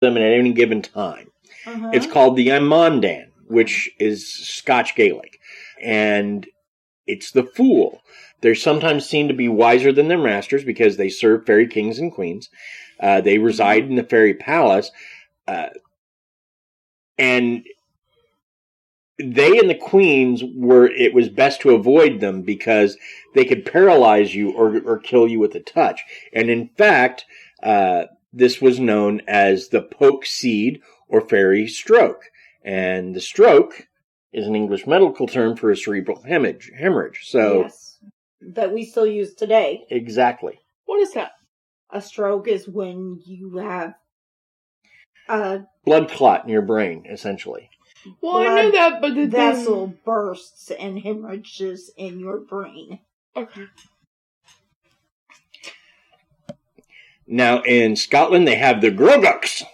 them at any given time. It's called the Amandan, which is Scotch Gaelic. And it's the fool. They're sometimes seen to be wiser than their masters because they serve fairy kings and queens. They reside in the fairy palace. And they and the queens it was best to avoid them because they could paralyze you or kill you with a touch. And in fact, this was known as the poke seed or fairy stroke. And the stroke is an English medical term for a cerebral hemorrhage. So, yes, that we still use today. Exactly. What is that? A stroke is when you have a blood clot in your brain, essentially. Well, I knew that, but the vessel bursts and hemorrhages in your brain. Okay. Now, in Scotland, they have the Grogucks.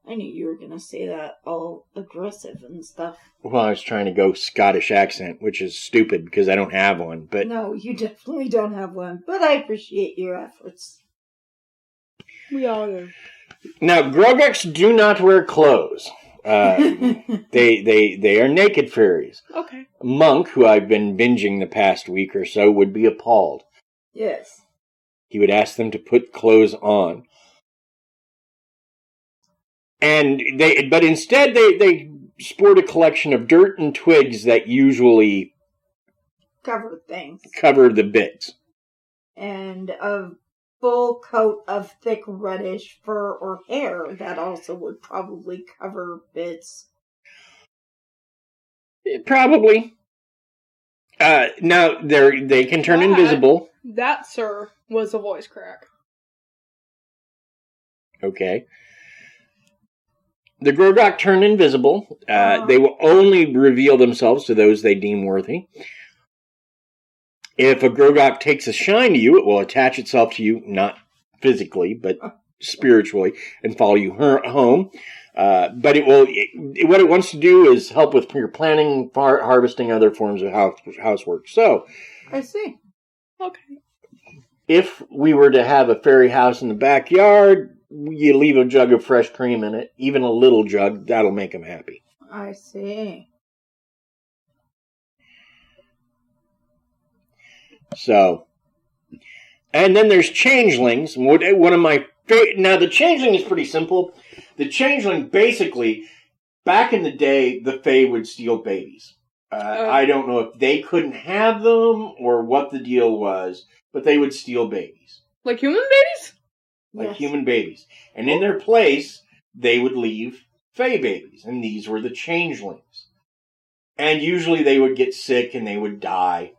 I knew you were going to say that all aggressive and stuff. Well, I was trying to go Scottish accent, which is stupid because I don't have one. But no, you definitely don't have one. But I appreciate your efforts. We all do. Now, Grogucks do not wear clothes. They are naked fairies. Okay. Monk, who I've been binging the past week or so, would be appalled. Yes. He would ask them to put clothes on. But instead they sport a collection of dirt and twigs that usually cover things. Cover the bits. And a full coat of thick reddish fur or hair that also would probably cover bits. Probably. Now they can turn invisible. That, sir, was a voice crack. Okay. The Grogok turn invisible. They will only reveal themselves to those they deem worthy. If a Grogok takes a shine to you, it will attach itself to you, not physically, but spiritually, and follow you home. But what it wants to do is help with your planning, harvesting, other forms of housework. So, I see. Okay. If we were to have a fairy house in the backyard, you leave a jug of fresh cream in it, even a little jug, that'll make them happy. I see. So, and then there's changelings. One of my favorite. Now, the changeling is pretty simple. The changeling, basically, back in the day, the Fae would steal babies. I don't know if they couldn't have them or what the deal was, but they would steal babies. Like human babies? Like human babies. And in their place, they would leave Fae babies. And these were the changelings. And usually they would get sick and they would die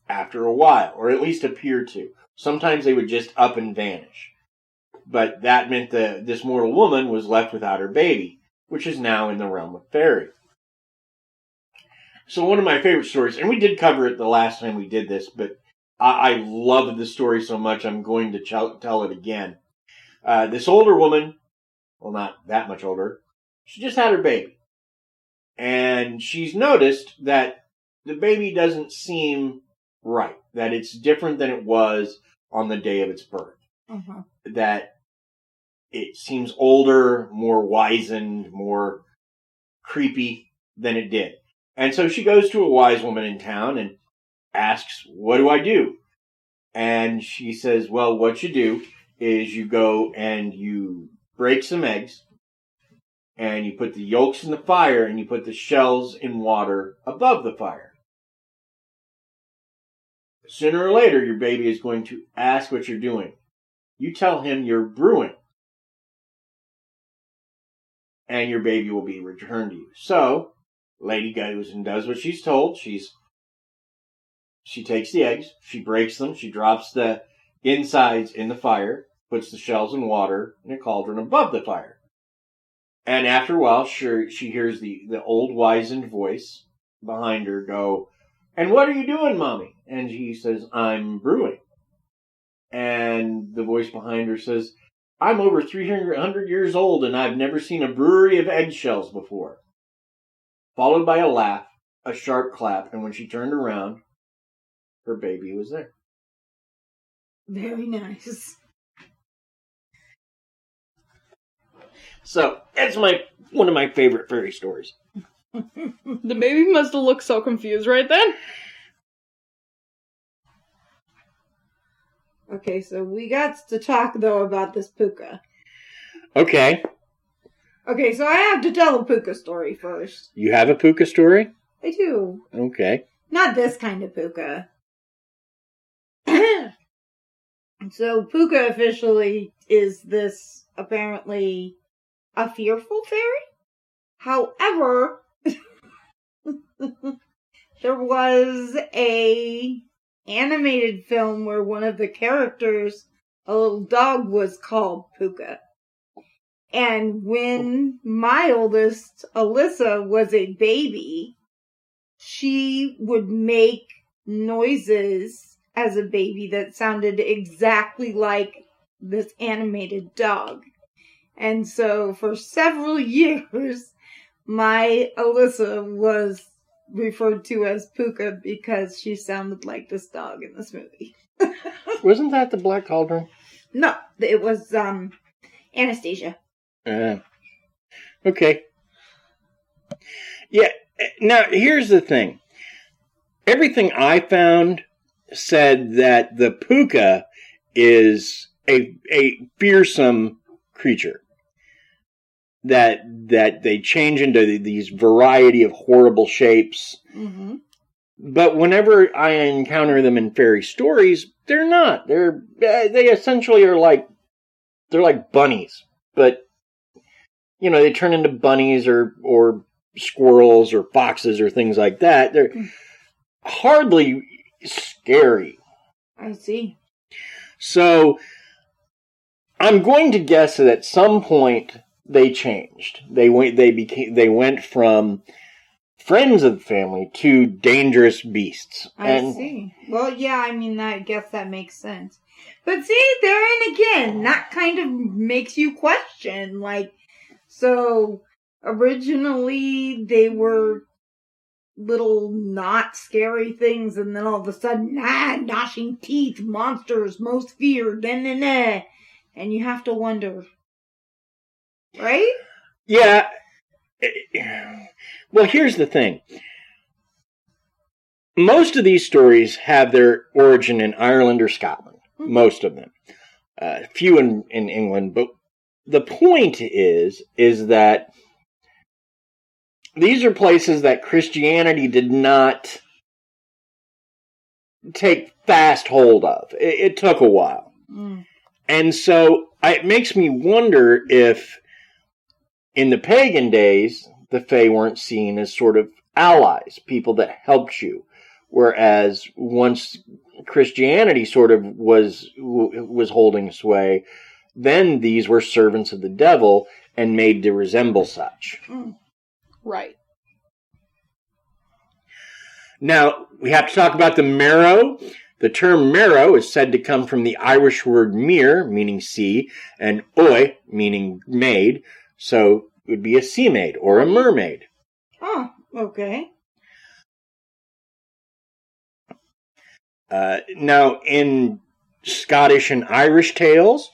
after a while, or at least appear to. Sometimes they would just up and vanish. But that meant this mortal woman was left without her baby, which is now in the realm of Faerie. So one of my favorite stories, and we did cover it the last time we did this, but I loved the story so much I'm going to tell it again. This older woman, well, not that much older, she just had her baby. And she's noticed that the baby doesn't seem right, that it's different than it was on the day of its birth. Mm-hmm. That it seems older, more wizened, more creepy than it did. And so she goes to a wise woman in town and asks, what do I do? And she says, well, what you do is you go and you break some eggs and you put the yolks in the fire and you put the shells in water above the fire. Sooner or later, your baby is going to ask what you're doing. You tell him you're brewing. And your baby will be returned to you. So, lady goes and does what she's told. She takes the eggs, she breaks them, she drops the insides in the fire, puts the shells in water in a cauldron above the fire. And after a while, she hears the old wizened voice behind her go, and what are you doing, Mommy? And she says, I'm brewing. And the voice behind her says, I'm over 300 years old and I've never seen a brewery of eggshells before. Followed by a laugh, a sharp clap, and when she turned around, her baby was there. Very nice. So that's one of my favorite fairy stories. The baby must have looked so confused right then. Okay, so we got to talk, though, about this puka. Okay. Okay, so I have to tell a puka story first. You have a puka story? I do. Okay. Not this kind of puka. So, puka officially is this, apparently, a fearful fairy? However, there was a animated film where one of the characters, a little dog, was called Puka. And when my oldest, Alyssa, was a baby, she would make noises as a baby that sounded exactly like this animated dog. And so for several years, my Alyssa was referred to as Puka because she sounded like this dog in this movie. Wasn't that the Black Cauldron? No, it was Anastasia. Okay. Yeah, now here's the thing. Everything I found said that the puka is a fearsome creature. That they change into these variety of horrible shapes. Mm-hmm. But whenever I encounter them in fairy stories, they're not. They essentially are they're like bunnies. But, they turn into bunnies or squirrels or foxes or things like that. They're hardly scary. I see. So, I'm going to guess that at some point they changed. They went from friends of the family to dangerous beasts. I see. Well, yeah, I guess that makes sense. But see, therein again, that kind of makes you question, so originally they were little not scary things, and then all of a sudden, gnashing teeth, monsters, most feared, and you have to wonder, right? Yeah. Well, here's the thing. Most of these stories have their origin in Ireland or Scotland. Mm-hmm. Most of them. Few in England. But the point is that these are places that Christianity did not take fast hold of. It took a while. Mm. And so it makes me wonder if in the pagan days, the Fae weren't seen as sort of allies, people that helped you. Whereas once Christianity sort of was holding sway, then these were servants of the devil and made to resemble such. Mm. Right. Now, we have to talk about the marrow. The term marrow is said to come from the Irish word mere, meaning sea, and oi, meaning maid. So it would be a sea maid or a mermaid. Oh, okay. Now, in Scottish and Irish tales,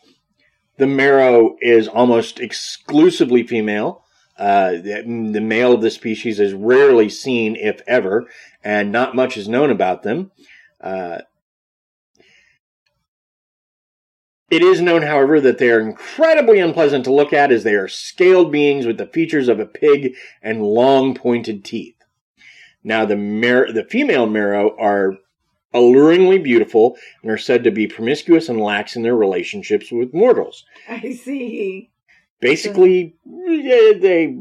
the marrow is almost exclusively female. The male of the species is rarely seen, if ever, and not much is known about them. It is known, however, that they are incredibly unpleasant to look at, as they are scaled beings with the features of a pig and long pointed teeth. Now, the female marrow are alluringly beautiful and are said to be promiscuous and lax in their relationships with mortals. I see. Basically, they...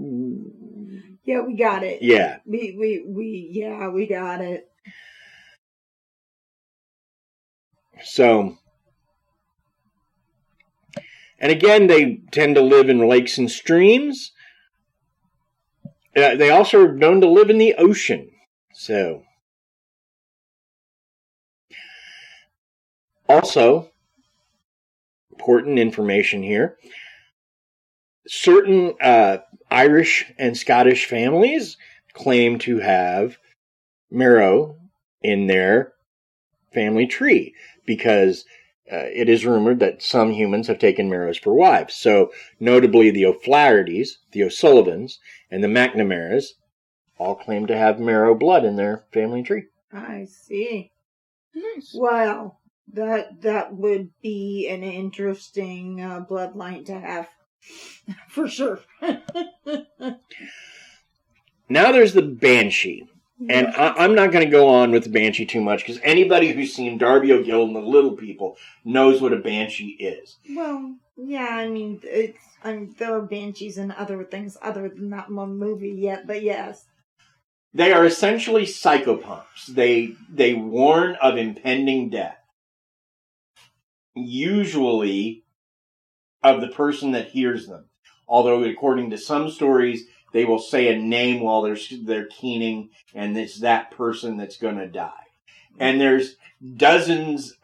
Yeah, we got it. Yeah. We got it. So... And again, they tend to live in lakes and streams. They also are known to live in the ocean. So, also, important information here. Certain Irish and Scottish families claim to have marrow in their family tree because it is rumored that some humans have taken Merrows for wives. So, notably the O'Flahertys, the O'Sullivans, and the McNamaras all claim to have Merrow blood in their family tree. I see. Nice. Wow, that would be an interesting bloodline to have, for sure. Now there's the Banshee. And I'm not going to go on with the Banshee too much, because anybody who's seen Darby O'Gill and the Little People knows what a Banshee is. Well, yeah, I mean, there are banshees and other things other than that one movie yet, but yes. They are essentially psychopomps. They warn of impending death. Usually of the person that hears them. Although, according to some stories, they will say a name while they're keening, and it's that person that's going to die. And there's dozens,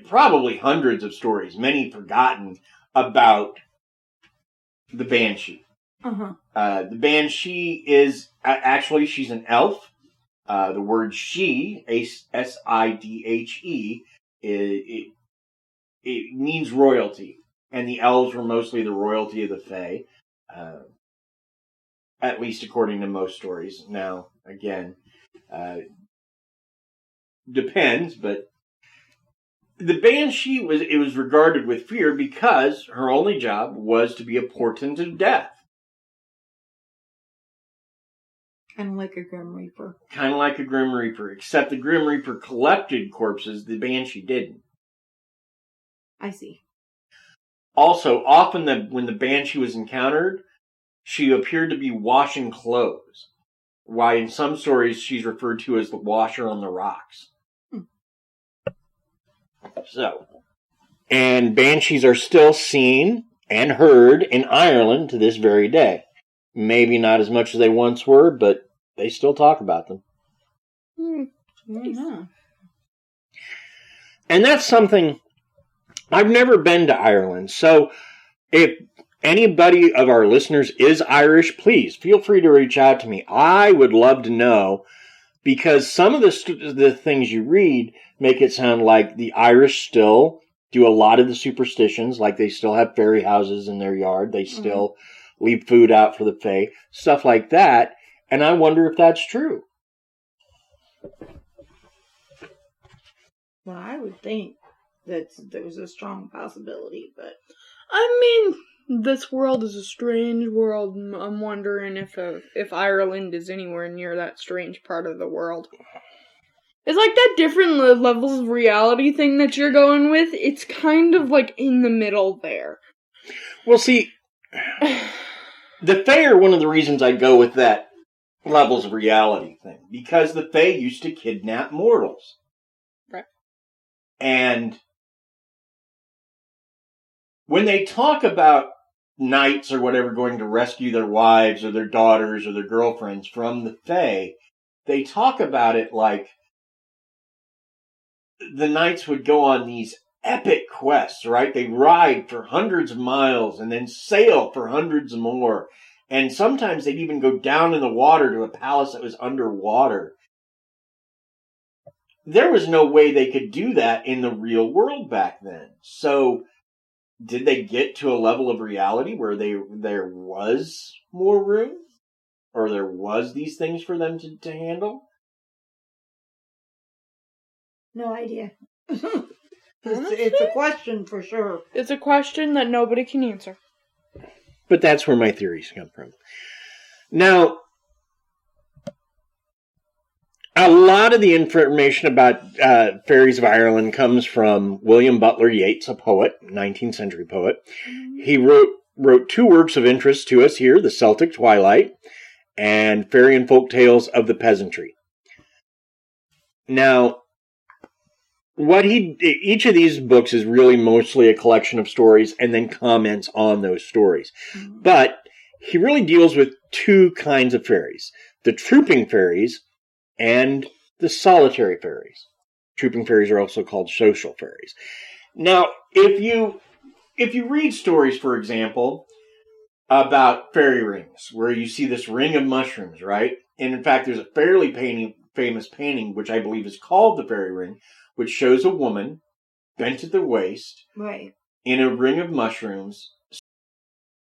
probably hundreds of stories, many forgotten, about the Banshee. Uh-huh. The Banshee is, actually, she's an elf. The word she, S-I-D-H-E, it means royalty. And the elves were mostly the royalty of the Fae. At least according to most stories. Now, again, depends, but the Banshee was regarded with fear because her only job was to be a portent of death. Kind of like a Grim Reaper. Kind of like a Grim Reaper, except the Grim Reaper collected corpses, the Banshee didn't. I see. Also, often when the Banshee was encountered, she appeared to be washing clothes, while in some stories she's referred to as the washer on the rocks. So, and banshees are still seen and heard in Ireland to this very day. Maybe not as much as they once were, but they still talk about them. Yeah. And that's something, I've never been to Ireland, so if anybody of our listeners is Irish, please feel free to reach out to me. I would love to know, because some of the things you read make it sound like the Irish still do a lot of the superstitions, like they still have fairy houses in their yard, they still leave food out for the Fae, stuff like that, and I wonder if that's true. Well, I would think that there's a strong possibility, but... I mean, this world is a strange world, and I'm wondering if Ireland is anywhere near that strange part of the world. It's like that different levels of reality thing that you're going with. It's kind of like in the middle there. Well, see, the Fae are one of the reasons I go with that levels of reality thing, because the Fae used to kidnap mortals. Right. And when they talk about knights or whatever going to rescue their wives or their daughters or their girlfriends from the Fae, they talk about it like the knights would go on these epic quests, right? They'd ride for hundreds of miles and then sail for hundreds more. And sometimes they'd even go down in the water to a palace that was underwater. There was no way they could do that in the real world back then. So, did they get to a level of reality where there was more room? Or there was these things for them to handle? No idea. It's a question for sure. It's a question that nobody can answer. But that's where my theories come from. Now, a lot of the information about fairies of Ireland comes from William Butler Yeats, a poet, 19th century poet. He wrote two works of interest to us here, The Celtic Twilight and Fairy and Folk Tales of the Peasantry. Now, each of these books is really mostly a collection of stories and then comments on those stories. But he really deals with two kinds of fairies. The trooping fairies and the solitary fairies. Trooping fairies are also called social fairies. Now, if you read stories, for example, about fairy rings, where you see this ring of mushrooms, right? And in fact, there's a fairly famous painting, which I believe is called the fairy ring, which shows a woman bent at the waist, Right. in a ring of mushrooms,